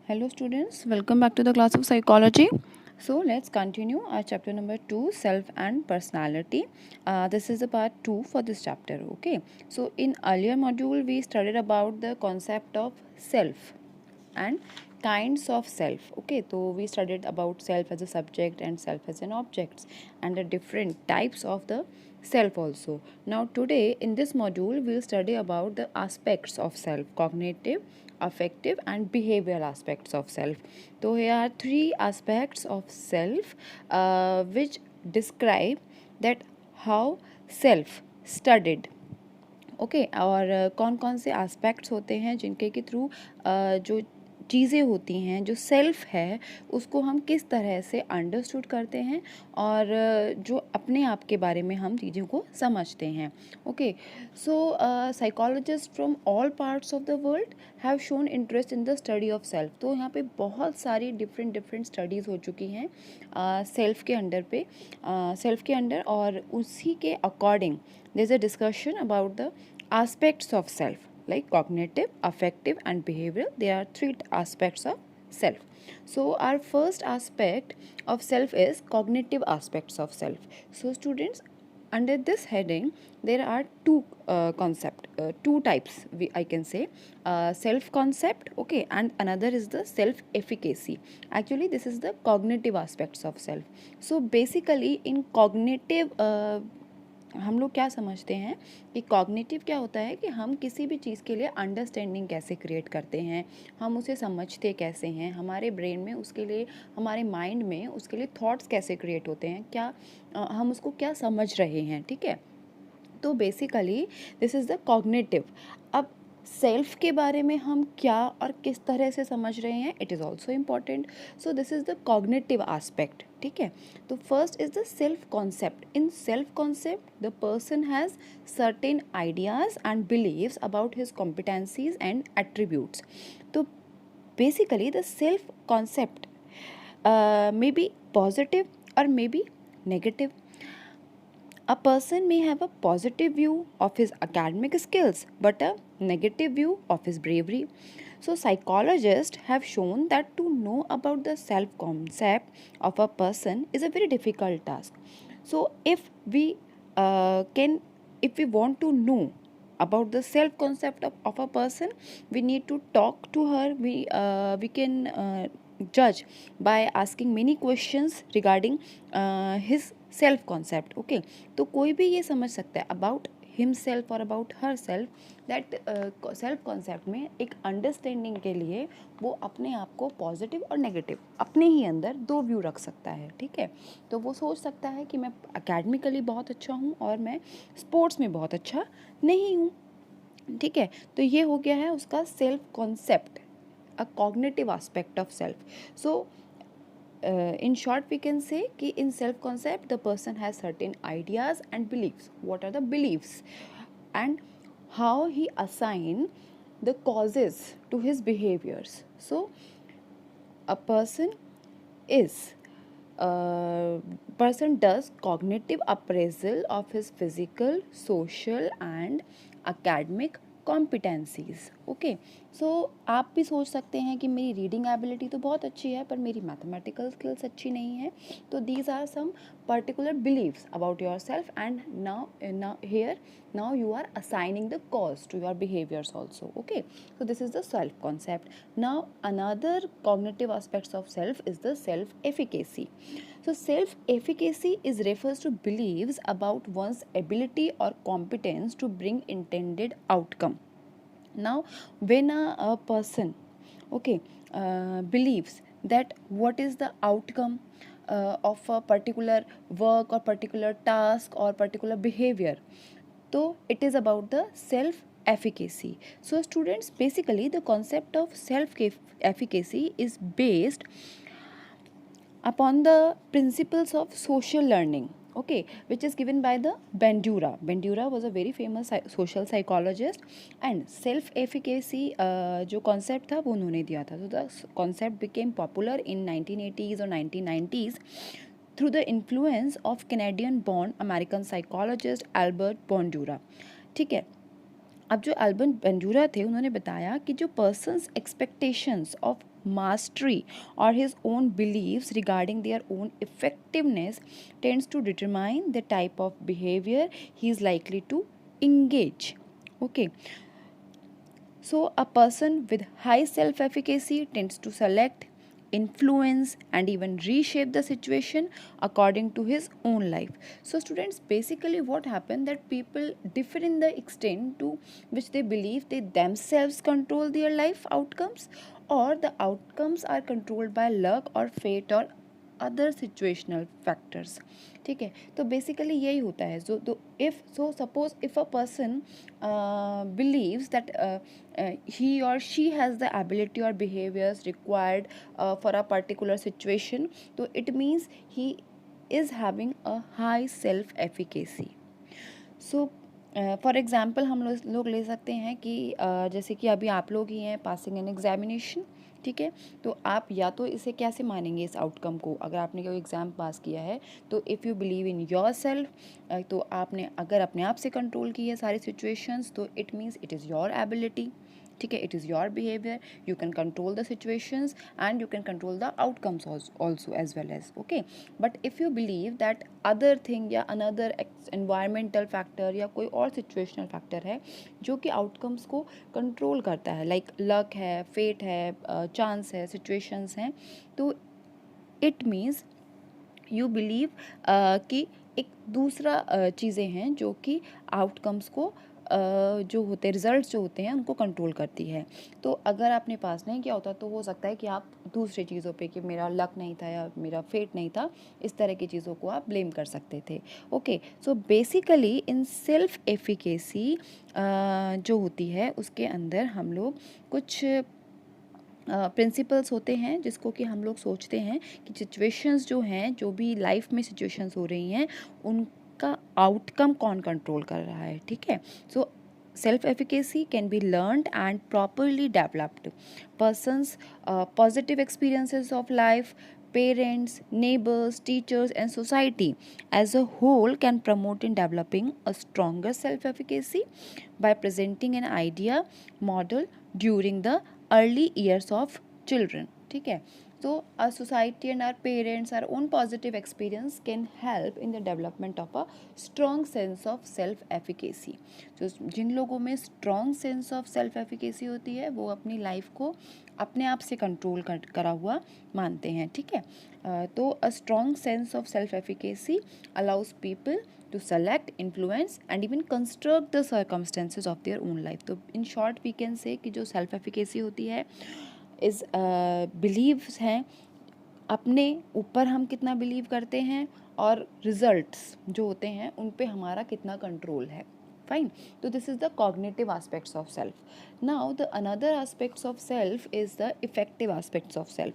Hello students, welcome back to the class of psychology. So let's continue our chapter number 2, self and personality. This is the part 2 for this chapter. Okay, so in earlier module we studied about the concept of self and kinds of self. Okay, so we studied about self as a subject and self as an object and the different types of the self also. Now today in this module we will study about the aspects of self: cognitive, affective and behavioral aspects of self. So here are three aspects of self which describe that how self studied. Okay और कौन कौन से aspects होते हैं जिनके के through जो चीज़ें होती हैं, जो सेल्फ है उसको हम किस तरह से अंडरस्टूड करते हैं और जो अपने आप के बारे में हम चीज़ों को समझते हैं. Okay, so psychologist from all parts of the world have shown interest in the study of self. तो यहाँ पे बहुत सारी डिफरेंट स्टडीज़ हो चुकी हैं सेल्फ के अंडर पे, सेल्फ के अंडर, और उसी के according there is a discussion about the aspects of self like cognitive, affective and behavioral. There are three aspects of self. So our first aspect of self is cognitive aspects of self. So students, under this heading there are two types, I can say, self concept, okay, and another is the self efficacy. Actually this is the cognitive aspects of self. So basically in cognitive हम लोग क्या समझते हैं कि cognitive क्या होता है कि हम किसी भी चीज़ के लिए अंडरस्टैंडिंग कैसे क्रिएट करते हैं, हम उसे समझते कैसे हैं, हमारे ब्रेन में उसके लिए, हमारे माइंड में उसके लिए थॉट्स कैसे क्रिएट होते हैं, क्या हम उसको क्या समझ रहे हैं. ठीक है, तो basically this is the cognitive. अब सेल्फ के बारे में हम क्या और किस तरह से समझ रहे हैं, it is also important. So this is the cognitive aspect. ठीक है, तो first is the self concept. In self concept the person has certain ideas and beliefs about his competencies and attributes. तो basically the self concept may be positive or may be negative. A person may have a positive view of his academic skills but a negative view of his bravery. So psychologists have shown that to know about the self concept of a person is a very difficult task. So if we want to know about the self concept of a person, we need to talk to her. We can judge by asking many questions regarding his self concept. Okay, तो कोई भी ये समझ सकता है about himself और about her self that self concept में एक अंडरस्टैंडिंग के लिए वो अपने आप को पॉजिटिव और नेगेटिव अपने ही अंदर दो व्यू रख सकता है. ठीक है, तो वो सोच सकता है कि मैं एकेडमिकली बहुत अच्छा हूँ और मैं स्पोर्ट्स में बहुत अच्छा नहीं हूँ. ठीक है, तो ये हो गया है उसका self concept, a cognitive aspect of self. So in short we can say कि in self concept the person has certain ideas and beliefs. What are the beliefs and how he assign the causes to his behaviors. So a person does cognitive appraisal of his physical, social and academic competencies. Okay, so आप भी सोच सकते हैं कि मेरी reading ability तो बहुत अच्छी है पर मेरी मैथमेटिकल स्किल्स अच्छी नहीं है. तो these are some particular beliefs about yourself and now you are assigning the cause to your behaviors also. Okay, so this is the self concept. Now another cognitive aspects of self is the self efficacy. So self efficacy is refers to beliefs about one's ability or competence to bring intended outcome. Now when a person, okay, believes that what is the outcome of a particular work or particular task or particular behavior, so it is about the self efficacy. So students, basically the concept of self efficacy is based upon the principles of social learning, okay, which is given by the Bandura. Bandura was a very famous social psychologist and self efficacy जो concept था वो उन्होंने दिया था. So the concept became popular in 1980s or 1990s through the influence of Canadian born American psychologist Albert Bandura. ठीक है, अब जो एल्बर्ट बेंजूरा थे उन्होंने बताया कि जो persons expectations of mastery or his own beliefs regarding their own effectiveness tends to determine the type of behavior he is likely to engage. Okay, so a person with high self-efficacy tends to select, influence and even reshape the situation according to his own life. So students, basically what happened that people differ in the extent to which they believe they themselves control their life outcomes, or the outcomes are controlled by luck or fate or other situational factors. ठीक है, तो basically यही होता है. जो if so suppose if a person believes that he or she has the ability or behaviors required for a particular situation, so it means he is having a high self efficacy. So for example हम लोग ले सकते हैं कि जैसे कि अभी आप लोग ही हैं पासिंग एन एग्जामिनेशन. ठीक है, तो आप या तो इसे कैसे मानेंगे इस आउटकम को, अगर आपने कोई एग्ज़ाम पास किया है तो if you believe in your self, तो आपने अगर अपने आप से कंट्रोल की है सारी सिचुएशंस, तो it means it is your ability. ठीक है, it is your behaviour, you can control the situations and you can control the outcomes also as well as. Okay, but if you believe that other thing या another environmental factor या कोई और situational factor है जो कि outcomes को control करता है, लाइक लक है, फेट है, चांस है, सिचुएशंस हैं, तो इट मीन्स यू बिलीव कि एक दूसरा चीज़ें हैं जो कि आउटकम्स को जो होते हैं, रिजल्ट्स जो होते हैं उनको कंट्रोल करती है. तो अगर आपने पास नहीं किया होता तो हो सकता है कि आप दूसरी चीज़ों पे कि मेरा लक नहीं था या मेरा फेट नहीं था, इस तरह की चीज़ों को आप ब्लेम कर सकते थे. Okay, so basically in self efficacy जो होती है उसके अंदर हम लोग कुछ प्रिंसिपल्स होते हैं जिसको कि हम लोग सोचते हैं कि सिचुएशंस जो हैं, जो भी लाइफ में सिचुएशंस हो रही हैं, उनका आउटकम कौन कंट्रोल कर रहा है. ठीक है, सो self efficacy can be learned and properly developed. Persons positive experiences of life, parents, neighbors, teachers and society as a whole can promote in developing a stronger self efficacy by presenting an idea model during the early years of children. ठीक है, so our society and our parents, our own positive experience can help in the development of a strong sense of self efficacy. तो जिन लोगों में strong sense of self efficacy होती है वो अपनी life को अपने आप से कंट्रोल करा हुआ मानते हैं. ठीक है, तो a strong sense of self efficacy allows people to select, influence and even construct the circumstances of their own life. तो in short we can say कि जो self efficacy होती है इस बिलीव्स हैं, अपने ऊपर हम कितना बिलीव करते हैं और रिजल्ट्स जो होते हैं उन पे हमारा कितना कंट्रोल है. फाइन, तो this is the cognitive aspects of self. Now the another aspects of self is the effective aspects of self.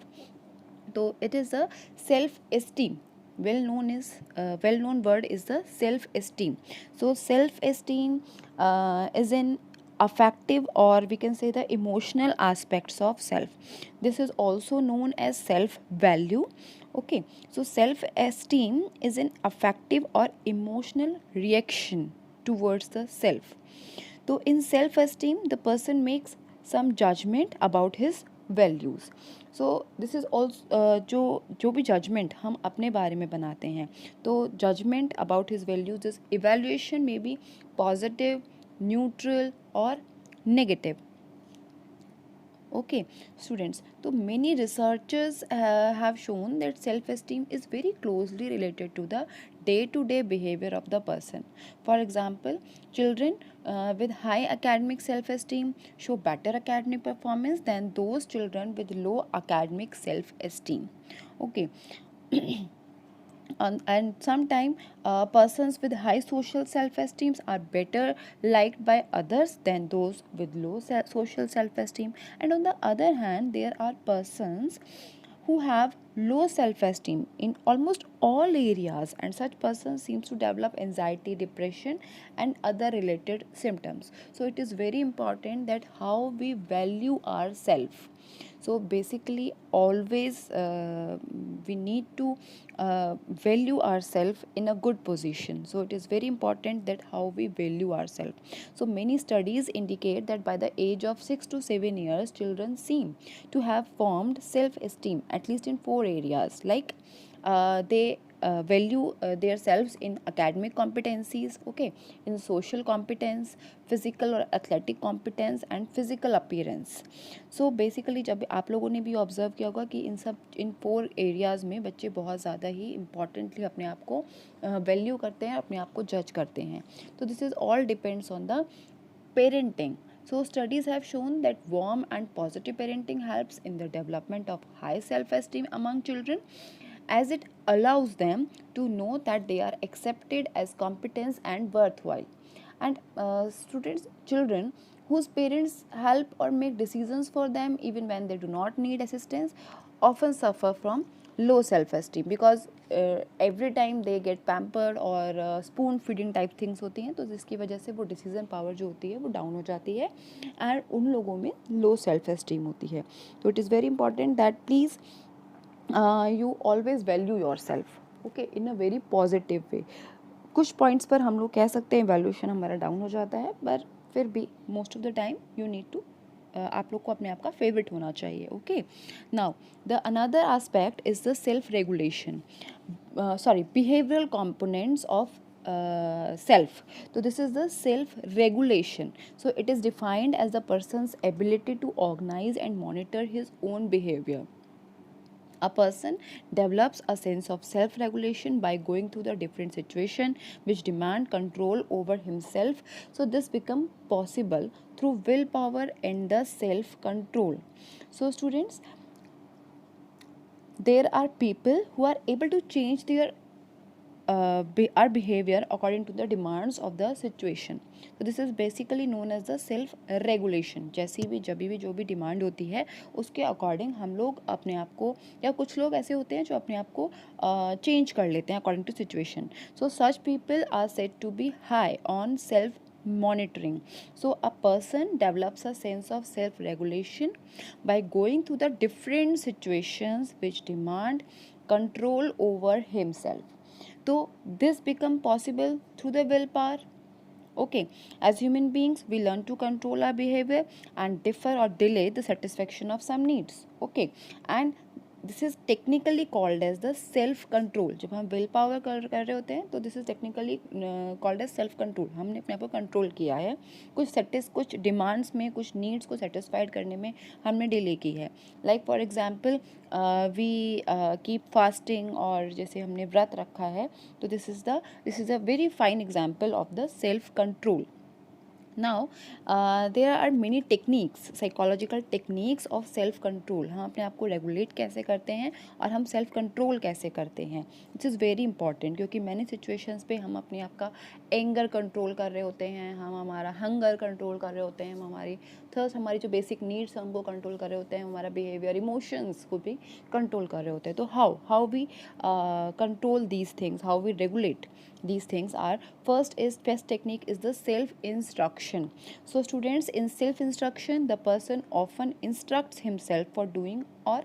तो it is the self esteem. Well known word is the self esteem. So self esteem is an affective, or we can say the emotional aspects of self. This is also known as self value. Okay, so self esteem is an affective or emotional reaction towards the self. So in self esteem the person makes some judgment about his values. So this is also जो भी judgement हम अपने बारे में बनाते हैं, तो judgement about his values is evaluation may be positive, neutral और negative. Okay, students, so many researchers have shown that self-esteem is very closely related to the day-to-day behavior of the person. For example, children with high academic self-esteem show better academic performance than those children with low academic self-esteem. Okay. And sometimes persons with high social self-esteem are better liked by others than those with low social self-esteem. And on the other hand, there are persons who have low self-esteem in almost all areas, and such person seems to develop anxiety, depression and other related symptoms. So it is very important that how we value ourselves. So basically always we need to value ourselves in a good position. So it is very important that how we value ourselves. So many studies indicate that by the age of 6 to 7 years, children seem to have formed self esteem at least in 4 areas, like they value their selves in academic competencies, okay, in social competence, physical or athletic competence and physical appearance. So basically जब आप लोगों ने भी observe किया होगा कि इन 4 areas में बच्चे बहुत ज़्यादा ही इम्पॉर्टेंटली अपने आप को वैल्यू करते हैं, अपने आप को जज करते हैं. तो this is all depends on the parenting. So studies have shown that warm and positive parenting helps in the development of high self-esteem among children, as it allows them to know that they are accepted as competent and worthwhile. And children whose parents help or make decisions for them even when they do not need assistance often suffer from low self-esteem, because every time they get pampered और spoon feeding type things होती हैं, तो जिसकी वजह से वो decision power जो होती है वो down हो जाती है and उन लोगों में low self-esteem होती है. तो it is very important that please you always value yourself, okay, in a very positive way. कुछ पॉइंट्स पर हम लोग कह सकते हैं वैल्यूएशन हमारा डाउन हो जाता है, पर फिर भी most of the time you need to आप लोग को अपने आप का फेवरेट होना चाहिए. Okay, now the another aspect is the self regulation, behavioural components of self. So this is the self regulation. So it is defined as the person's ability to organize and monitor his own behavior. A person develops a sense of self-regulation by going through the different situations which demand control over himself. So this becomes possible through willpower and the self-control. So students, there are people who are able to change their our behavior according to the demands of the situation. So this is basically known as the self regulation. जैसी भी जब भी जो भी demand होती है उसके according हम लोग अपने आप को, या कुछ लोग ऐसे होते हैं जो अपने आप को चेंज कर लेते हैं according to situation. So such people are said to be high on self monitoring. So a person develops a sense of self regulation by going through the different situations which demand control over himself. So this become possible through the willpower. Okay, as human beings we learn to control our behavior and defer or delay the satisfaction of some needs. Okay, and this is technically called as the self control. जब हम will power कर रहे होते हैं तो this is technically called as self control. हमने अपने आप को कंट्रोल किया है, कुछ डिमांड्स में, कुछ नीड्स को सेटिस्फाइड करने में हमने डिले की है. Like for example we keep fasting, और जैसे हमने व्रत रखा है, तो this is a very fine example of the self control. Now there are many techniques, psychological techniques of self control. हम अपने आप को रेगुलेट कैसे करते हैं और हम सेल्फ कंट्रोल कैसे करते हैं. इट इज़ वेरी इंपॉर्टेंट, क्योंकि मैनी सिचुएशंस पे हम अपने आप का एंगर कंट्रोल कर रहे होते हैं, हम हमारा हंगर कंट्रोल कर रहे होते हैं, हम हमारी थर्स्ट, हमारी जो बेसिक नीड्स हमको कंट्रोल कर रहे होते हैं, हमारा बिहेवियर, इमोशंस को भी कंट्रोल कर रहे होते हैं. तो how we control these things, how we regulate these things are, first technique is the self instruction. So students, in self instruction the person often instructs himself for doing or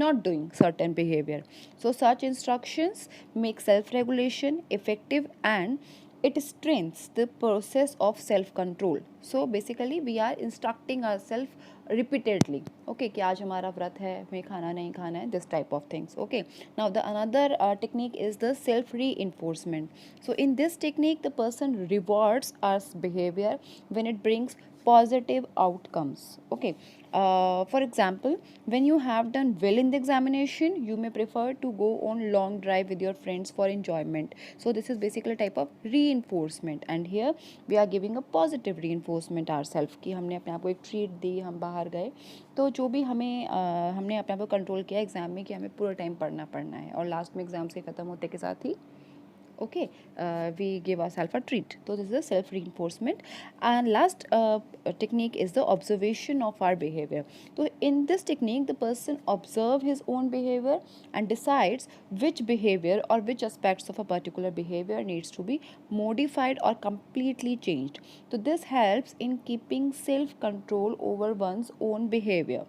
not doing certain behavior. So such instructions make self regulation effective and it strengthens the process of self control. So basically we are instructing ourselves repeatedly, okay, कि आज हमारा व्रत है, हमें खाना नहीं खाना है, this type of things. Okay, now the another technique is the self reinforcement. So in this technique the person rewards our behavior when it brings positive outcomes. Okay, for example, when you have done well in the examination, you may prefer to go on long drive with your friends for enjoyment. So this is basically a type of reinforcement, and here we are giving a positive reinforcement ourselves कि हमने अपने आप को एक treat दी, हम बाहर गए, तो जो भी हमने अपने आप को कंट्रोल किया एग्जाम में कि हमें पूरा टाइम पढ़ना है, और लास्ट में एग्जाम से ख़त्म होते के साथ ही okay, we give ourselves a treat. So this is a self reinforcement. And last technique is the observation of our behavior. So in this technique the person observes his own behavior and decides which behavior or which aspects of a particular behavior needs to be modified or completely changed. So this helps in keeping self control over one's own behavior.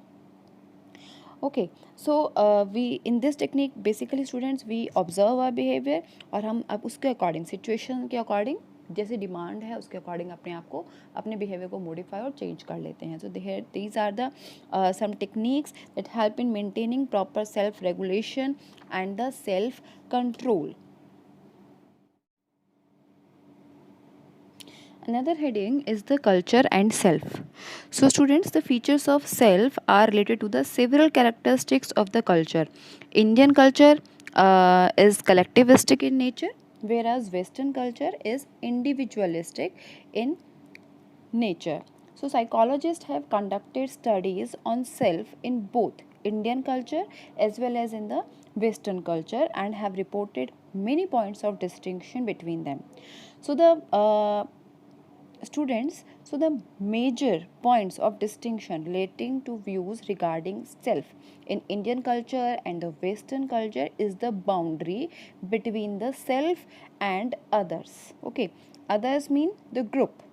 Okay, so we in this technique basically students we observe our behaviour, और हम अब उसके according, situation के according, जैसे demand है उसके according अपने आप को, अपने बिहेवियर को मॉडिफाई और चेंज कर लेते हैं. So these are the some techniques that help in maintaining proper self regulation and the self control. Another heading is the culture and self. So students, the features of self are related to the several characteristics of the culture. Indian culture is collectivistic in nature, whereas Western culture is individualistic in nature. So psychologists have conducted studies on self in both Indian culture as well as in the Western culture and have reported many points of distinction between them. So the students, so the major points of distinction relating to views regarding self in Indian culture and the Western culture is the boundary between the self and others. Okay, others mean the group,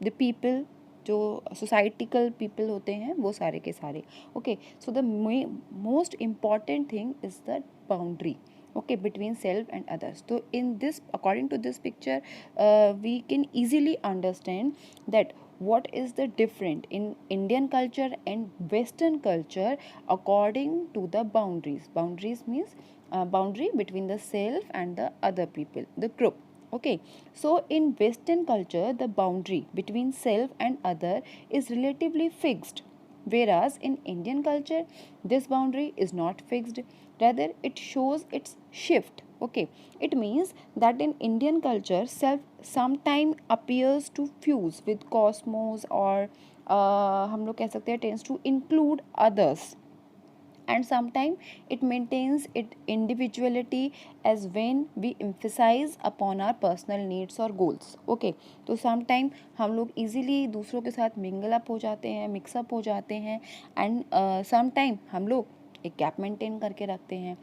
the people, जो societal people होते हैं वो सारे के सारे. Okay, so the most important thing is the boundary, okay, between self and others. So in this, according to this picture, we can easily understand that what is the different in Indian culture and Western culture according to the boundaries. Boundaries means boundary between the self and the other people, the group. Okay, so in Western culture the boundary between self and other is relatively fixed, whereas in Indian culture this boundary is not fixed, rather it shows its shift. Okay, it means that in Indian culture self sometimes appears to fuse with cosmos, or हम लोग कह सकते हैं tends to include others, and sometimes it maintains its individuality as when we emphasize upon our personal needs or goals. Okay, तो sometime हम लोग easily दूसरों के साथ mingle up हो जाते हैं, mix up हो जाते हैं, and sometime हम लोग एक gap maintain करके रखते हैं.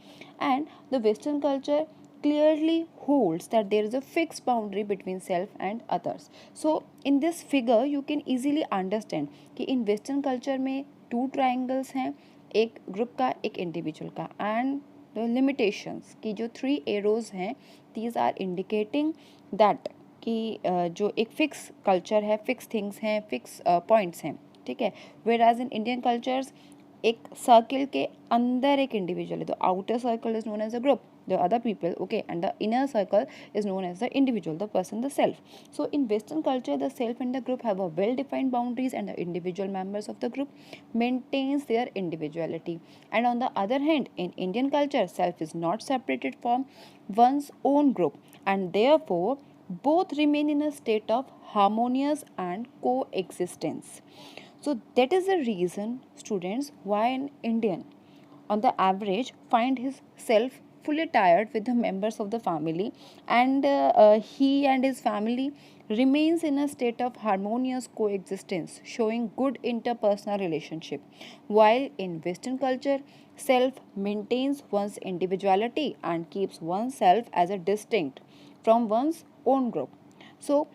And the Western culture clearly holds that there is a fixed boundary between self and others. So in this figure you can easily understand कि in Western culture में two triangles हैं, एक group का एक individual का, and the limitations की जो 3 arrows हैं, दीज आर इंडिकेटिंग दैट कि जो एक फिक्स कल्चर है, फिक्स थिंग्स हैं, फिक्स पॉइंट्स हैं. ठीक है, whereas in Indian cultures एक सर्किल के अंदर एक इंडिविजुअल है, तो outer circle is known as a group, the other people, okay, and the inner circle is known as the individual, the person, the self. So in Western culture the self and the group have a well defined boundaries, and the individual members of the group maintains their individuality. And on the other hand, in Indian culture self is not separated from one's own group, and therefore both remain in a state of harmonious and coexistence. So that is the reason, students, why an Indian on the average find his self fully tired with the members of the family, and he and his family remains in a state of harmonious coexistence, showing good interpersonal relationship, while in Western culture self maintains one's individuality and keeps oneself as a distinct from one's own group. So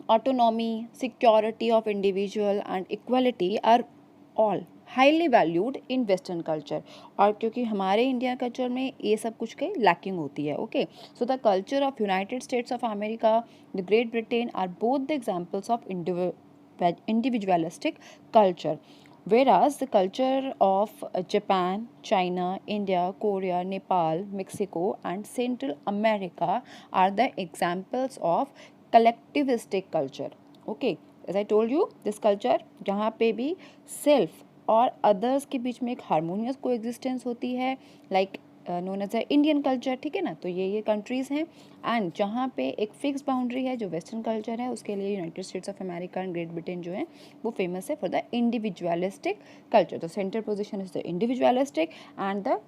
autonomy, security of individual and equality are all highly valued in western culture, और क्योंकि हमारे Indian culture में ये सब कुछ के lacking होती है. Okay, so the culture of United States of America, the Great Britain are both the examples of individualistic culture, whereas the culture of Japan, China, India, Korea, Nepal, Mexico and Central America are the examples of collectivistic culture. Okay, as I told you, this culture जहाँ पे भी self और others के बीच में एक harmonious को existence होती है, like known as a Indian culture. ठीक है ना, तो ये कंट्रीज़ हैं, एंड जहाँ पे एक फिक्स बाउंड्री है जो वेस्टर्न कल्चर है, उसके लिए United States of America and great Britain जो है वो फेमस है for the individualistic culture. The centre position is the individualistic, and the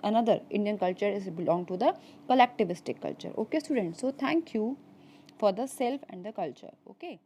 another Indian culture is belong to the collectivistic culture. Okay students, so thank you for the self and the culture. Okay.